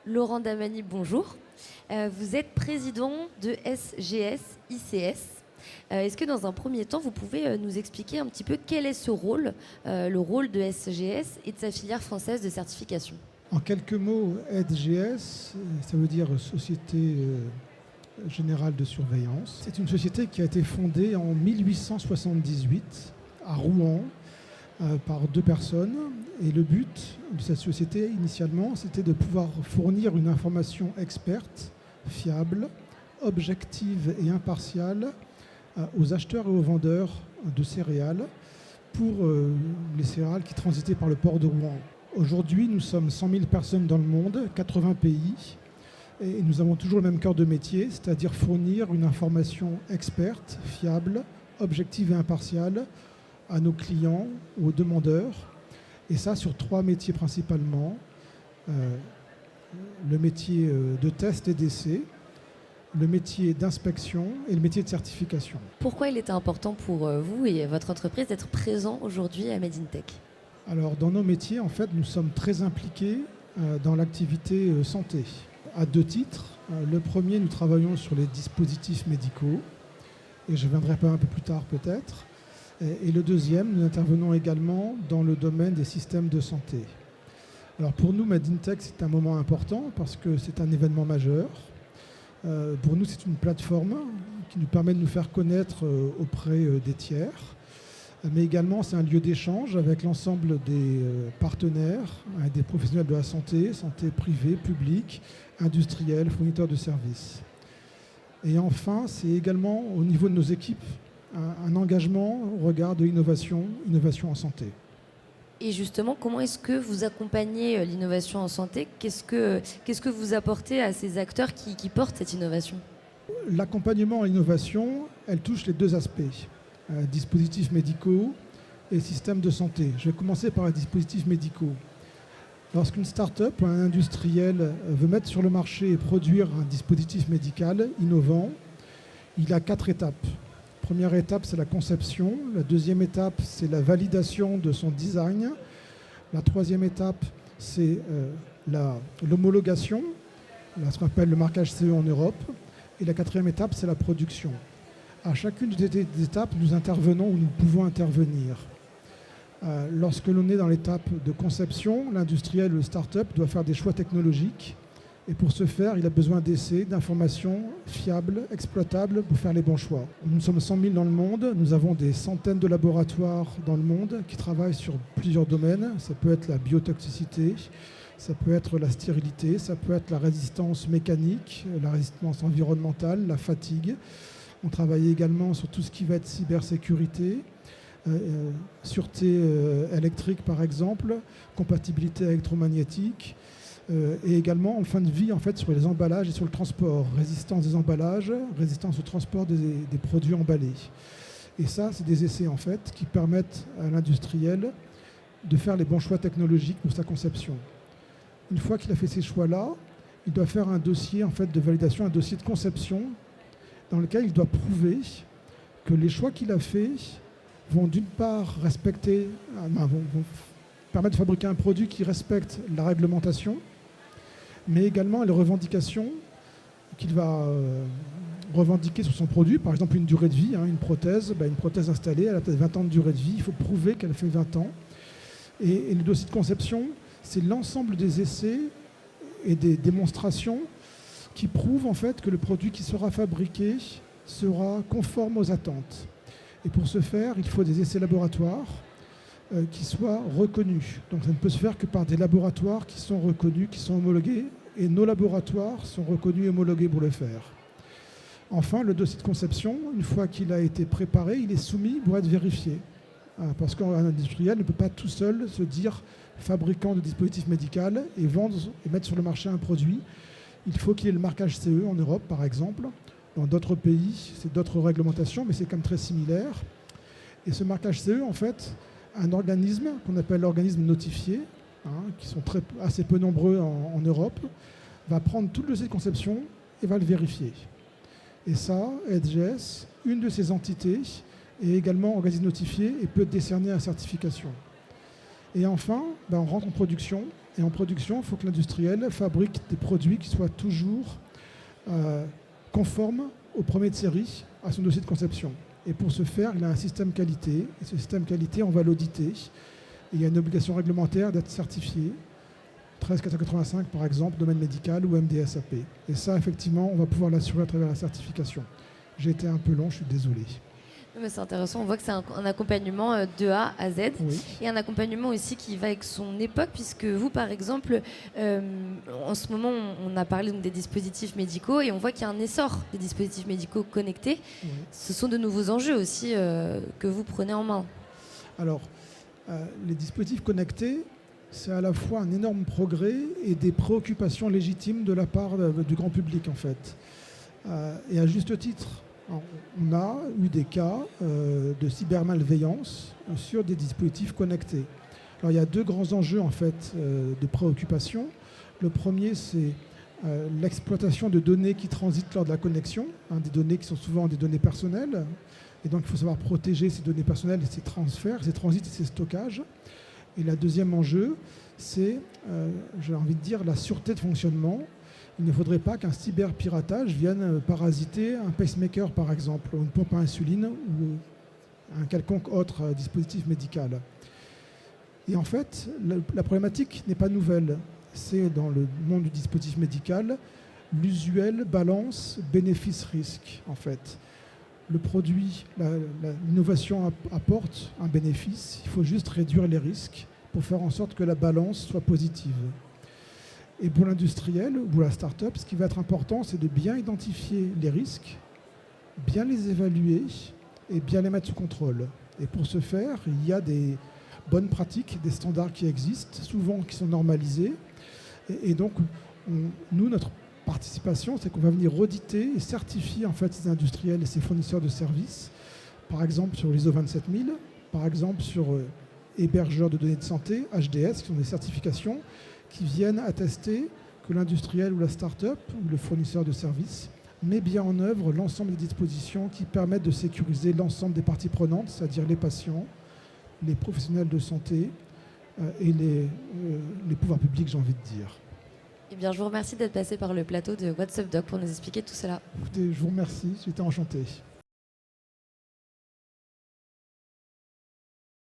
Laurent Damani, bonjour. Vous êtes président de SGS ICS. Est-ce que dans un premier temps, vous pouvez nous expliquer un petit peu quel est ce rôle, le rôle de SGS et de sa filière française de certification? En quelques mots, SGS, ça veut dire Société Générale de Surveillance. C'est une société qui a été fondée en 1878 à Rouen par deux personnes. Et le but de cette société, initialement, c'était de pouvoir fournir une information experte, fiable, objective et impartiale aux acheteurs et aux vendeurs de céréales pour les céréales qui transitaient par le port de Rouen. Aujourd'hui, nous sommes 100 000 personnes dans le monde, 80 pays, et nous avons toujours le même cœur de métier, c'est-à-dire fournir une information experte, fiable, objective et impartiale à nos clients ou aux demandeurs, et ça sur trois métiers principalement. Le métier de test et d'essai, le métier d'inspection et le métier de certification. Pourquoi il était important pour vous et votre entreprise d'être présent aujourd'hui à Made in Tech? Alors, dans nos métiers, en fait, nous sommes très impliqués dans l'activité santé, à deux titres. Le premier, nous travaillons sur les dispositifs médicaux, et je viendrai un peu plus tard peut-être. Et le deuxième, nous intervenons également dans le domaine des systèmes de santé. Alors pour nous, Made in Tech, c'est un moment important parce que c'est un événement majeur. Pour nous, c'est une plateforme qui nous permet de nous faire connaître auprès des tiers. Mais également, c'est un lieu d'échange avec l'ensemble des partenaires, des professionnels de la santé, santé privée, publique, industrielle, fournisseurs de services. Et enfin, c'est également au niveau de nos équipes un engagement au regard de l'innovation, innovation en santé. Et justement, comment est-ce que vous accompagnez l'innovation en santé? Qu'est-ce que vous apportez à ces acteurs qui portent cette innovation? L'accompagnement à l'innovation, elle touche les deux aspects, dispositifs médicaux et systèmes de santé. Je vais commencer par les dispositifs médicaux. Lorsqu'une start-up ou un industriel veut mettre sur le marché et produire un dispositif médical innovant, il a 4 étapes. Première étape, c'est la conception. La deuxième étape, c'est la validation de son design. La troisième étape, c'est l'homologation, ce qu'on appelle le marquage CE en Europe. Et la quatrième étape, c'est la production. À chacune des étapes, nous intervenons ou nous pouvons intervenir. Lorsque l'on est dans l'étape de conception, l'industriel ou le start-up doit faire des choix technologiques. Et pour ce faire, il a besoin d'essais, d'informations fiables, exploitables pour faire les bons choix. Nous sommes 100 000 dans le monde. Nous avons des centaines de laboratoires dans le monde qui travaillent sur plusieurs domaines. Ça peut être la biotoxicité, ça peut être la stérilité, ça peut être la résistance mécanique, la résistance environnementale, la fatigue. On travaille également sur tout ce qui va être cybersécurité, sûreté électrique par exemple, compatibilité électromagnétique. Et également en fin de vie en fait, sur les emballages et sur le transport, résistance des emballages, résistance au transport des produits emballés. Et ça, c'est des essais en fait qui permettent à l'industriel de faire les bons choix technologiques pour sa conception. Une fois qu'il a fait ces choix-là, il doit faire un dossier en fait, de validation, un dossier de conception dans lequel il doit prouver que les choix qu'il a faits vont d'une part respecter, vont permettre de fabriquer un produit qui respecte la réglementation, mais également les revendications qu'il va revendiquer sur son produit, par exemple une durée de vie, une prothèse installée, elle a peut-être 20 ans de durée de vie, il faut prouver qu'elle fait 20 ans. Et le dossier de conception, c'est l'ensemble des essais et des démonstrations qui prouvent en fait que le produit qui sera fabriqué sera conforme aux attentes. Et pour ce faire, il faut des essais laboratoires qui soient reconnus. Donc ça ne peut se faire que par des laboratoires qui sont reconnus, qui sont homologués, et nos laboratoires sont reconnus et homologués pour le faire. Enfin, le dossier de conception, une fois qu'il a été préparé, il est soumis pour être vérifié. Parce qu'un industriel ne peut pas tout seul se dire fabricant de dispositifs médicaux et vendre et mettre sur le marché un produit. Il faut qu'il y ait le marquage CE en Europe, par exemple. Dans d'autres pays, c'est d'autres réglementations, mais c'est quand même très similaire. Et ce marquage CE, en fait, un organisme qu'on appelle l'organisme notifié, qui sont assez peu nombreux en Europe, va prendre tout le dossier de conception et va le vérifier. Et ça, SGS, une de ces entités, est également organisme notifié et peut décerner la certification. Et enfin, on rentre en production. Et en production, il faut que l'industriel fabrique des produits qui soient toujours conformes au premier de série, à son dossier de conception. Et pour ce faire, il a un système qualité. Et ce système qualité, on va l'auditer. Et il y a une obligation réglementaire d'être certifié. 13485 par exemple, domaine médical ou MDSAP. Et ça, effectivement, on va pouvoir l'assurer à travers la certification. J'ai été un peu long, je suis désolé. Mais c'est intéressant, on voit que c'est un accompagnement de A à Z, Oui. et un accompagnement aussi qui va avec son époque, puisque vous, par exemple, en ce moment, on a parlé donc, des dispositifs médicaux, et on voit qu'il y a un essor des dispositifs médicaux connectés. Oui. Ce sont de nouveaux enjeux aussi que vous prenez en main. Alors, les dispositifs connectés, c'est à la fois un énorme progrès et des préoccupations légitimes de la part du grand public, en fait. Et à juste titre, on a eu des cas de cybermalveillance sur des dispositifs connectés. Alors, il y a deux grands enjeux, en fait, de préoccupation. Le premier, c'est l'exploitation de données qui transitent lors de la connexion, des données qui sont souvent des données personnelles. Et donc, il faut savoir protéger ces données personnelles et ces transferts, ces transits et ces stockages. Et le deuxième enjeu, c'est, j'ai envie de dire, la sûreté de fonctionnement. Il ne faudrait pas qu'un cyberpiratage vienne parasiter un pacemaker, par exemple, ou une pompe à insuline, ou un quelconque autre dispositif médical. Et en fait, la problématique n'est pas nouvelle. C'est dans le monde du dispositif médical, l'usuelle balance bénéfice-risque, en fait. Le produit, l'innovation apporte un bénéfice, il faut juste réduire les risques pour faire en sorte que la balance soit positive. Et pour l'industriel ou la start-up, ce qui va être important, c'est de bien identifier les risques, bien les évaluer et bien les mettre sous contrôle. Et pour ce faire, il y a des bonnes pratiques, des standards qui existent, souvent qui sont normalisés. Et donc, nous, notre participation, c'est qu'on va venir auditer et certifier en fait ces industriels et ces fournisseurs de services, par exemple sur l'ISO 27000, par exemple sur hébergeurs de données de santé, HDS, qui sont des certifications qui viennent attester que l'industriel ou la start-up ou le fournisseur de services met bien en œuvre l'ensemble des dispositions qui permettent de sécuriser l'ensemble des parties prenantes, c'est-à-dire les patients, les professionnels de santé et les pouvoirs publics, j'ai envie de dire. Eh bien, je vous remercie d'être passé par le plateau de What's Up Doc pour nous expliquer tout cela. Écoutez, je vous remercie, j'étais enchanté.